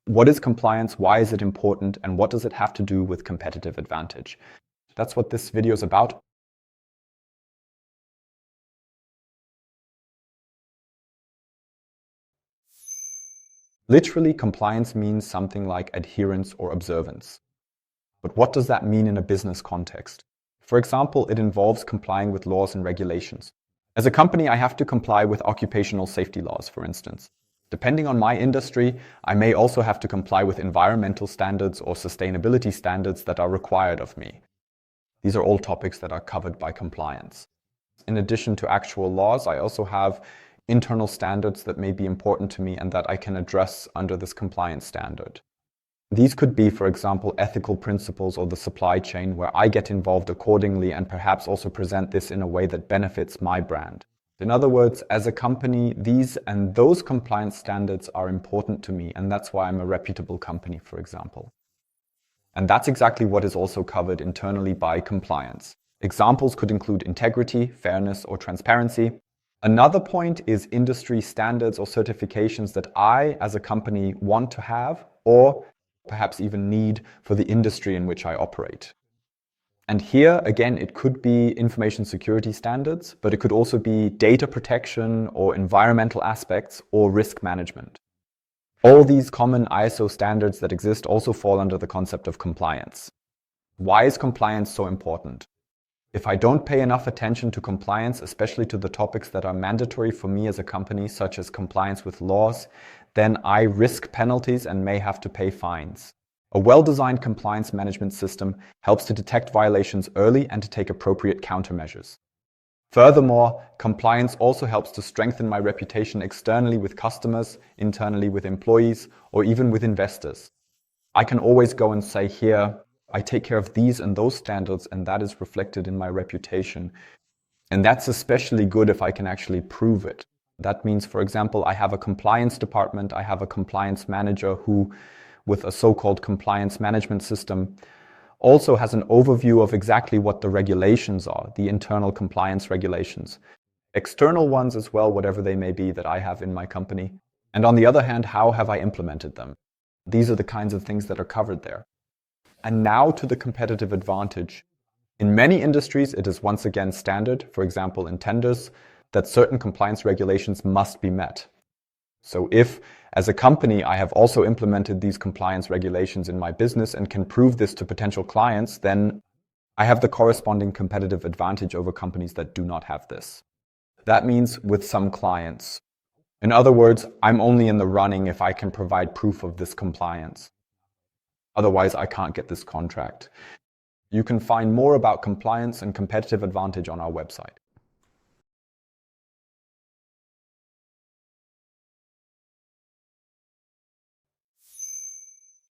What is compliance? Why is it important? And what does it have to do with competitive advantage? That's what this video is about. Literally, compliance means something like adherence or observance. But what does that mean in a business context? For example, it involves complying with laws and regulations. As a company, I have to comply with occupational safety laws, for instance. Depending on my industry, I may also have to comply with environmental standards or sustainability standards that are required of me. These are all topics that are covered by compliance. In addition to actual laws, I also have internal standards that may be important to me and that I can address under this compliance standard. These could be, for example, ethical principles or the supply chain, where I get involved accordingly and perhaps also present this in a way that benefits my brand. In other words, as a company, these and those compliance standards are important to me, and that's why I'm a reputable company, for example. And that's exactly what is also covered internally by compliance. Examples could include integrity, fairness, or transparency. Another point is industry standards or certifications that I, as a company, want to have or perhaps even need for the industry in which I operate. And here, again, it could be information security standards, but it could also be data protection or environmental aspects or risk management. All these common ISO standards that exist also fall under the concept of compliance. Why is compliance so important? If I don't pay enough attention to compliance, especially to the topics that are mandatory for me as a company, such as compliance with laws, then I risk penalties and may have to pay fines. A well-designed compliance management system helps to detect violations early and to take appropriate countermeasures. Furthermore, compliance also helps to strengthen my reputation externally with customers, internally with employees, or even with investors. I can always go and say, here, I take care of these and those standards, and that is reflected in my reputation. And that's especially good if I can actually prove it. That means, for example, I have a compliance department, I have a compliance manager who, with a so-called compliance management system, also has an overview of exactly what the regulations are, the internal compliance regulations. External ones as well, whatever they may be that I have in my company. And on the other hand, how have I implemented them? These are the kinds of things that are covered there. And now to the competitive advantage. In many industries, it is once again standard, for example in tenders, that certain compliance regulations must be met. So if, as a company, I have also implemented these compliance regulations in my business and can prove this to potential clients, then I have the corresponding competitive advantage over companies that do not have this. That means with some clients. In other words, I'm only in the running if I can provide proof of this compliance. Otherwise, I can't get this contract. You can find more about compliance and competitive advantage on our website.